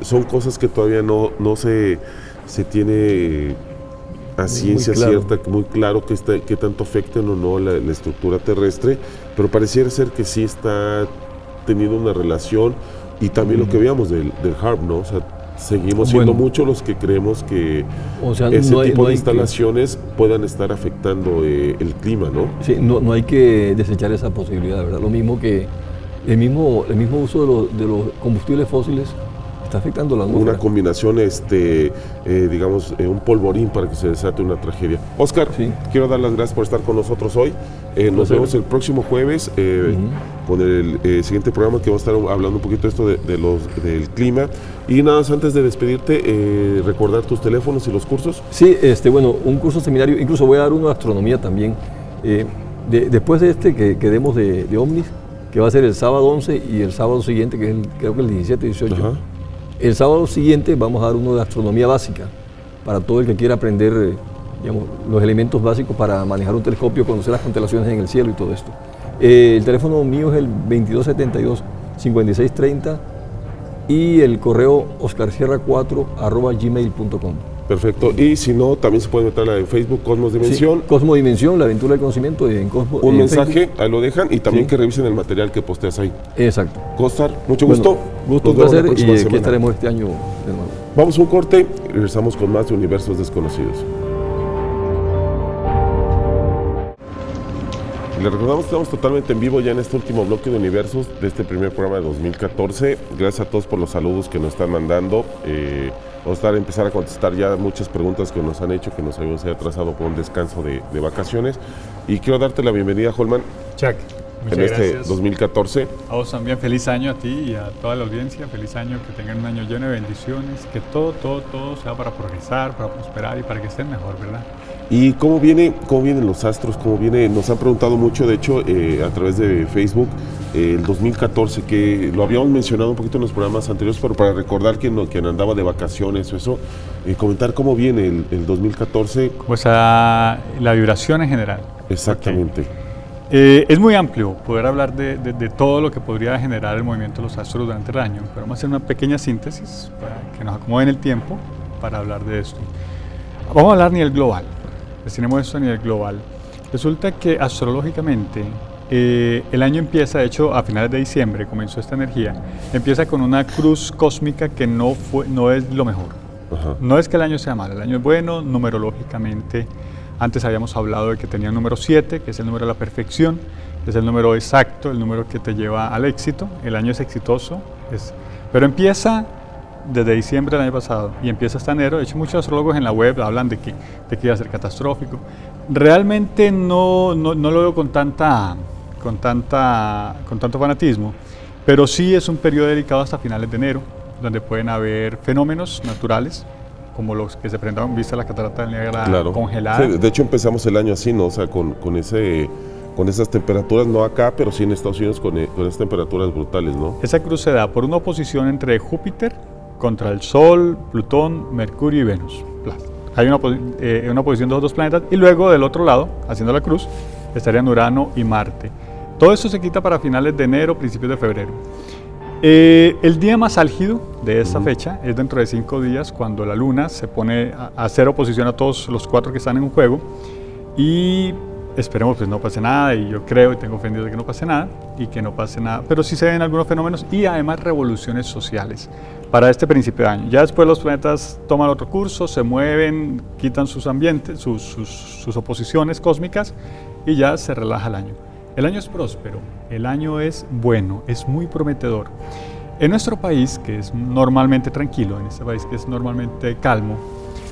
son cosas que todavía no se tiene a ciencia cierta, muy claro que tanto afecten o no la estructura terrestre, pero pareciera ser que sí está teniendo una relación, y también lo que veíamos del HAARP, ¿no? O sea, seguimos siendo muchos los que creemos que ese tipo de instalaciones puedan estar afectando el clima, ¿no? Sí, no hay que desechar esa posibilidad, ¿verdad? Lo mismo que el mismo uso de los combustibles fósiles está afectando la atmósfera. Una combinación, digamos, un polvorín para que se desate una tragedia. Óscar, quiero dar las gracias por estar con nosotros hoy. Nos vemos el próximo jueves con el siguiente programa, que vamos a estar hablando un poquito de esto del clima. Y nada más, antes de despedirte, recordar tus teléfonos y los cursos. Sí, bueno, un curso seminario, incluso voy a dar uno de astronomía también. Después de que demos de OVNIs, que va a ser el sábado 11 y el sábado siguiente, que es creo que el 17, 18. Ajá. El sábado siguiente vamos a dar uno de astronomía básica, para todo el que quiera aprender, digamos, los elementos básicos para manejar un telescopio, conocer las constelaciones en el cielo y todo esto. El teléfono mío es el 2272-5630 y el correo oscarsierra4@gmail.com. Perfecto, y si no, también se puede meter en Facebook, Cosmos Dimensión. Sí, Cosmos Dimensión, la aventura del conocimiento en Cosmos. Un mensaje, Facebook. Ahí lo dejan, y también que revisen el material que posteas ahí. Exacto. Costar, mucho gusto. Gusto, un placer, y aquí estaremos este año de nuevo. Vamos a un corte y regresamos con más de Universos Desconocidos. Les recordamos que estamos totalmente en vivo ya en este último bloque de Universos de este primer programa de 2014. Gracias a todos por los saludos que nos están mandando. Vamos a empezar a contestar ya muchas preguntas que nos han hecho, que nos habíamos atrasado por un descanso de vacaciones. Y quiero darte la bienvenida, Holman. Chuck, muchas en gracias. este 2014. A vos también, feliz año a ti y a toda la audiencia. Feliz año, que tengan un año lleno de bendiciones, que todo sea para progresar, para prosperar y para que estén mejor, ¿verdad? ¿Y cómo vienen los astros? Nos han preguntado mucho, de hecho, a través de Facebook, el 2014, que lo habíamos mencionado un poquito en los programas anteriores, pero para recordar quien andaba de vacaciones o eso, comentar cómo viene el 2014. Pues la vibración en general. Exactamente. Okay. Es muy amplio poder hablar de todo lo que podría generar el movimiento de los astros durante el año, pero vamos a hacer una pequeña síntesis para que nos acomoden el tiempo para hablar de esto. Vamos a hablar a nivel global. Destinemos esto a nivel global. Resulta que astrológicamente el año empieza, de hecho a finales de diciembre comenzó esta energía, empieza con una cruz cósmica que no es lo mejor. Ajá. No es que el año sea malo, el año es bueno numerológicamente. Antes habíamos hablado de que tenía el número 7, que es el número de la perfección, es el número exacto, el número que te lleva al éxito. El año es exitoso, pero empieza desde diciembre del año pasado y empieza hasta enero. De hecho, muchos astrólogos en la web hablan de que iba a ser catastrófico. Realmente no lo veo con tanto fanatismo, pero sí es un periodo delicado hasta finales de enero, donde pueden haber fenómenos naturales, como los que se presentaron, vista la catarata del Niágara congelada. Sí, de hecho empezamos el año así, ¿no? O sea, con esas temperaturas, no acá, pero sí en Estados Unidos con esas temperaturas brutales, ¿no? Esa cruz se da por una oposición entre Júpiter contra el Sol, Plutón, Mercurio y Venus. Hay una oposición de los dos planetas, y luego del otro lado, haciendo la cruz, estarían Urano y Marte. Todo esto se quita para finales de enero, principios de febrero. El día más álgido de esta fecha es dentro de 5 días, cuando la Luna se pone a hacer oposición a todos los 4 que están en un juego, y esperemos pues no pase nada, y yo creo y tengo fe en Dios de que no pase nada, pero sí se ven algunos fenómenos y además revoluciones sociales para este principio de año. Ya después los planetas toman otro curso, se mueven, quitan sus ambientes, sus oposiciones cósmicas, y ya se relaja el año. El año es próspero, el año es bueno, es muy prometedor. En nuestro país, que es normalmente tranquilo, en este país que es normalmente calmo,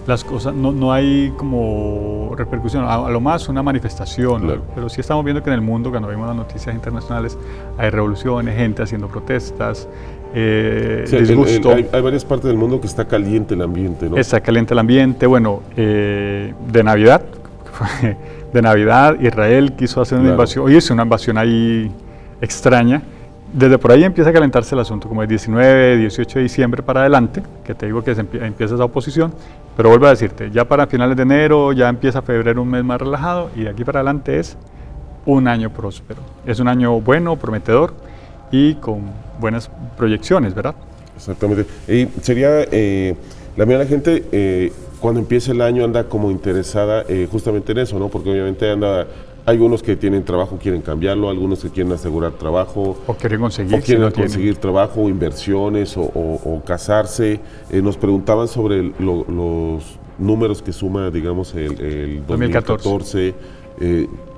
las cosas no hay como repercusión, a lo más una manifestación, claro. Pero sí estamos viendo que en el mundo, cuando vemos las noticias internacionales, hay revoluciones, gente haciendo protestas, disgusto. Hay varias partes del mundo que está caliente el ambiente, ¿no? Está caliente el ambiente, bueno, de Navidad, Israel quiso hacer una invasión, oye, hizo una invasión ahí extraña. Desde por ahí empieza a calentarse el asunto, como el 19, 18 de diciembre para adelante, que te digo que empieza esa oposición, pero vuelvo a decirte, ya para finales de enero, ya empieza febrero, un mes más relajado, y de aquí para adelante es un año próspero. Es un año bueno, prometedor y con buenas proyecciones, ¿verdad? Exactamente. Y sería, la mayoría de la gente, cuando empieza el año anda como interesada justamente en eso, ¿no? Porque obviamente hay unos que tienen trabajo, quieren cambiarlo, algunos que quieren asegurar trabajo. O quieren conseguir. O quieren conseguir trabajo, inversiones o casarse. Nos preguntaban sobre los números que suma, digamos, el 2014.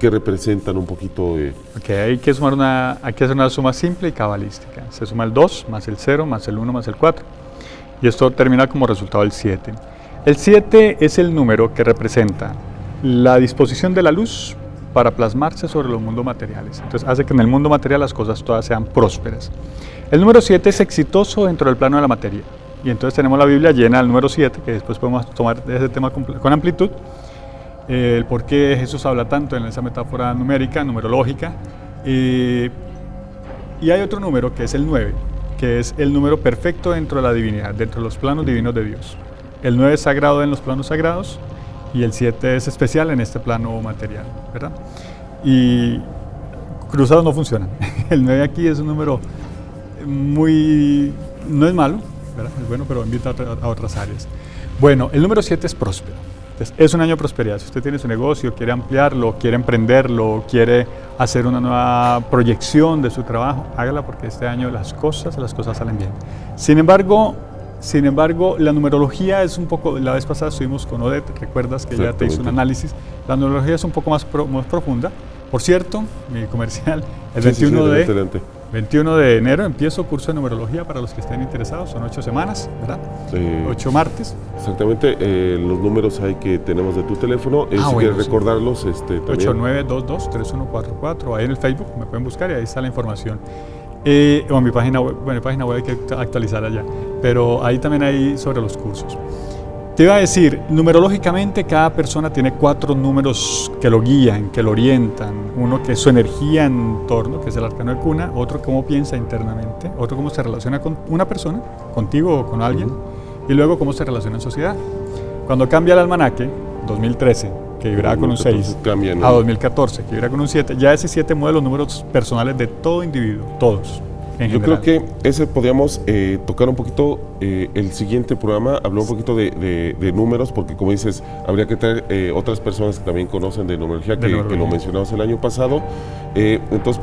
Que representan un poco de... Okay, hay que hacer una suma simple y cabalística. Se suma el 2, más el 0, más el 1, más el 4. Y esto termina como resultado el 7. El 7 es el número que representa la disposición de la luz para plasmarse sobre los mundos materiales. Entonces hace que en el mundo material las cosas todas sean prósperas. El número 7 es exitoso dentro del plano de la materia. Y entonces tenemos la Biblia llena del número 7, que después podemos tomar ese tema con amplitud. El por qué Jesús habla tanto en esa metáfora numérica, numerológica. Y hay otro número que es el 9, que es el número perfecto dentro de la divinidad, dentro de los planos divinos de Dios. El 9 es sagrado en los planos sagrados y el 7 es especial en este plano material, ¿verdad? Y cruzados no funcionan. El 9 aquí es un número no es malo, ¿verdad? Es bueno, pero invita a otras áreas. Bueno, el número 7 es próspero. Entonces, es un año de prosperidad. Si usted tiene su negocio, quiere ampliarlo, quiere emprenderlo, quiere hacer una nueva proyección de su trabajo, hágala porque este año las cosas salen bien. Sin embargo, la numerología es un poco, la vez pasada estuvimos con Odette, recuerdas que ella te hizo un análisis, la numerología es un poco más profunda. Por cierto, mi comercial, el 21 de enero empiezo curso de numerología para los que estén interesados, son 8 semanas, ¿verdad? 8 martes. Exactamente, los números hay que tenemos de tu teléfono, si quieres recordarlos, también. 8922-3144, ahí en el Facebook me pueden buscar y ahí está la información. O en mi página web, hay que actualizarla ya, pero ahí también hay sobre los cursos. Te iba a decir, numerológicamente cada persona tiene 4 números que lo guían, que lo orientan. Uno que es su energía en torno, que es el arcano de cuna, otro cómo piensa internamente, otro cómo se relaciona con una persona, contigo o con alguien, y luego cómo se relaciona en sociedad. Cuando cambia el almanaque, 2013, que vibraba con un 6, a 2014, que vibraba con un 7, ya ese 7 mueve los números personales de todo individuo, todos. Yo creo que ese podríamos tocar un poquito el siguiente programa, hablar un poquito de números, porque como dices, habría que traer otras personas que también conocen de numerología, que lo mencionamos el año pasado. Entonces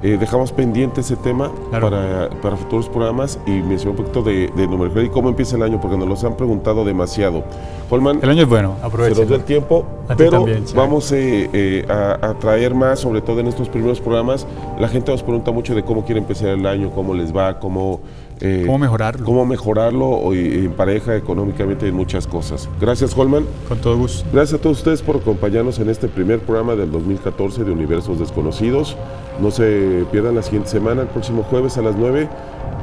dejamos pendiente ese tema, claro, para futuros programas, y mencionar un poquito de numerología y cómo empieza el año, porque nos los han preguntado demasiado. Holman, el año es bueno, aprovechen. Se nos da el tiempo, pero también, vamos a traer más, sobre todo en estos primeros programas. La gente nos pregunta mucho de cómo quiere empezar el año, cómo les va, cómo mejorarlo. Cómo mejorarlo en pareja, económicamente, en muchas cosas. Gracias, Holman. Con todo gusto. Gracias a todos ustedes por acompañarnos en este primer programa del 2014 de Universos Desconocidos. No se pierdan la siguiente semana, el próximo jueves a las 9.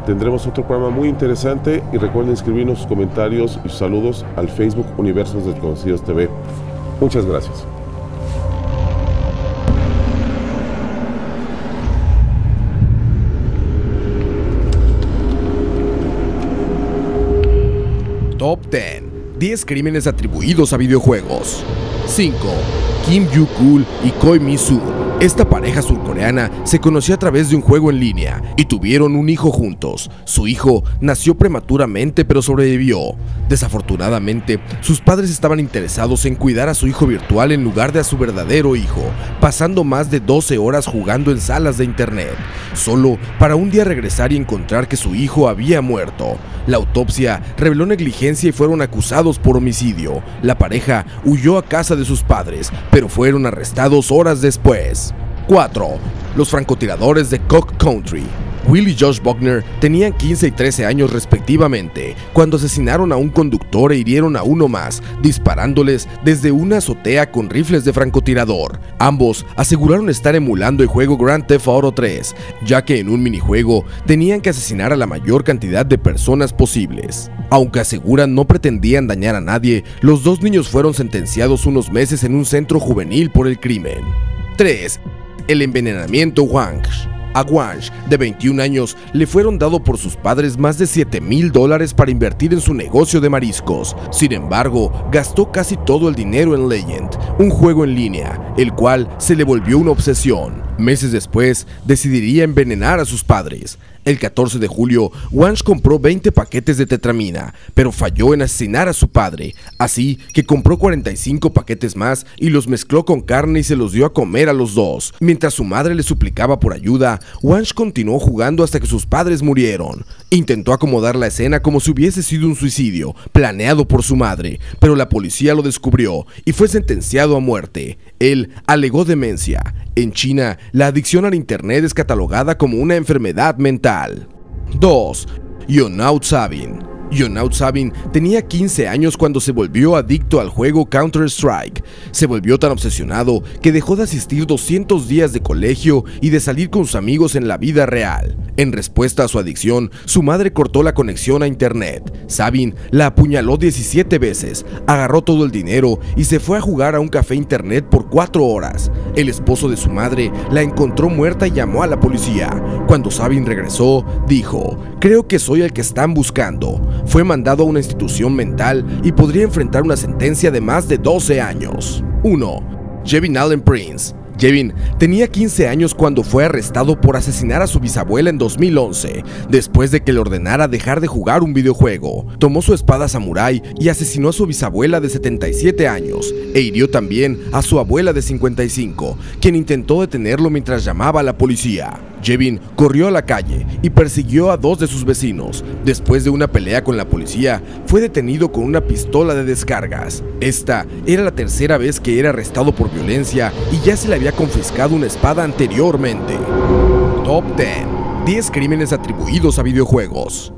Tendremos otro programa muy interesante y recuerden escribirnos sus comentarios y sus saludos al Facebook Universos Desconocidos TV. Muchas gracias. Top 10. 10 crímenes atribuidos a videojuegos. 5. Kim Yu-kul y Choi Mi-soo. Esta pareja surcoreana se conoció a través de un juego en línea y tuvieron un hijo juntos. Su hijo nació prematuramente pero sobrevivió. Desafortunadamente, sus padres estaban interesados en cuidar a su hijo virtual en lugar de a su verdadero hijo, pasando más de 12 horas jugando en salas de internet, solo para un día regresar y encontrar que su hijo había muerto. La autopsia reveló negligencia y fueron acusados por homicidio. La pareja huyó a casa de sus padres, pero fueron arrestados horas después. 4. Los francotiradores de Cock Country. Will y Josh Buckner tenían 15 y 13 años respectivamente cuando asesinaron a un conductor e hirieron a uno más, disparándoles desde una azotea con rifles de francotirador. Ambos aseguraron estar emulando el juego Grand Theft Auto 3, ya que en un minijuego tenían que asesinar a la mayor cantidad de personas posibles. Aunque aseguran no pretendían dañar a nadie, los dos niños fueron sentenciados unos meses en un centro juvenil por el crimen. 3. El envenenamiento Wansh. A Wansh, de 21 años, le fueron dados por sus padres más de $7,000 para invertir en su negocio de mariscos. Sin embargo, gastó casi todo el dinero en Legend, un juego en línea, el cual se le volvió una obsesión. Meses después, decidiría envenenar a sus padres. El 14 de julio, Wansh compró 20 paquetes de tetramina, pero falló en asesinar a su padre, así que compró 45 paquetes más y los mezcló con carne y se los dio a comer a los dos. Mientras su madre le suplicaba por ayuda, Wansh continuó jugando hasta que sus padres murieron. Intentó acomodar la escena como si hubiese sido un suicidio, planeado por su madre, pero la policía lo descubrió y fue sentenciado a muerte. Él alegó demencia. En China, la adicción al internet es catalogada como una enfermedad mental. 2. Yonaut Sabin. Yonaut Sabin tenía 15 años cuando se volvió adicto al juego Counter-Strike. Se volvió tan obsesionado que dejó de asistir 200 días de colegio y de salir con sus amigos en la vida real. En respuesta a su adicción, su madre cortó la conexión a internet. Sabin la apuñaló 17 veces, agarró todo el dinero y se fue a jugar a un café internet por 4 horas. El esposo de su madre la encontró muerta y llamó a la policía. Cuando Sabin regresó, dijo: "Creo que soy el que están buscando". Fue mandado a una institución mental y podría enfrentar una sentencia de más de 12 años. 1. Jevin Allen Prince. Jevin tenía 15 años cuando fue arrestado por asesinar a su bisabuela en 2011, después de que le ordenara dejar de jugar un videojuego. Tomó su espada samurái y asesinó a su bisabuela de 77 años, e hirió también a su abuela de 55, quien intentó detenerlo mientras llamaba a la policía. Jevin corrió a la calle y persiguió a 2 de sus vecinos. Después de una pelea con la policía, fue detenido con una pistola de descargas. Esta era la tercera vez que era arrestado por violencia y ya se le había confiscado una espada anteriormente. Top 10. 10 crímenes atribuidos a videojuegos.